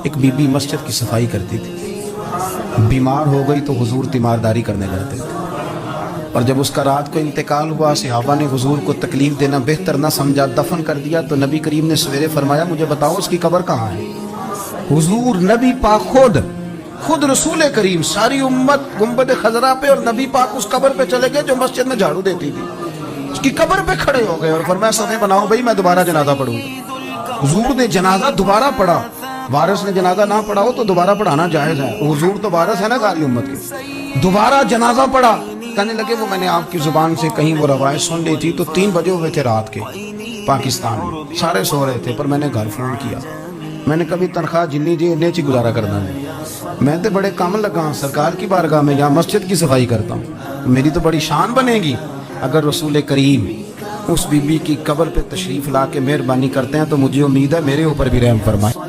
ایک be be مسجد کی صفائی کرتی تھی، بیمار ہو گئی تو حضور تیمارداری کرنے لگتے تھے، اور جب اس کا رات کو انتقال ہوا صحابہ نے حضور کو تکلیف دینا بہتر نہ سمجھا، دفن کر دیا، تو نبی کریم نے سویرے فرمایا مجھے بتاؤ اس کی قبر کہاں ہے؟ حضور نبی پاک خود رسول کریم ساری امت گنبد خضرا پہ اور نبی پاک اس قبر پہ چلے گئے جو مسجد میں جھاڑو دیتی تھی، اس کی قبر پہ کھڑے ہو گئے اور فرمایا صفیں بناؤ بھائی میں دوبارہ جنازہ پڑھوں گا۔ حضور نے جنازہ دوبارہ پڑھا، وارث نے جنازہ نہ پڑھا ہو تو دوبارہ پڑھانا جائز ہے، حضور تو وارث ہے نا ساری امت کے، دوبارہ جنازہ پڑھا۔ کہنے لگے وہ میں نے آپ کی زبان سے کہیں وہ روایت سن لی تھی، تو 3 بجے ہوئے تھے رات کے پاکستان میں، سارے سو رہے تھے، پر میں نے گھر فون کیا، میں نے کبھی تنخواہ جنی جی انہیں چی گزارا کرنا ہے، میں تو بڑے کام لگا سرکار کی بارگاہ میں، یہاں مسجد کی صفائی کرتا ہوں، میری تو بڑی شان بنے گی اگر رسول کریم اس بی بی کی قبر پہ تشریف لا کے مہربانی کرتے ہیں، تو مجھے امید ہے میرے اوپر بھی رحم فرمائے۔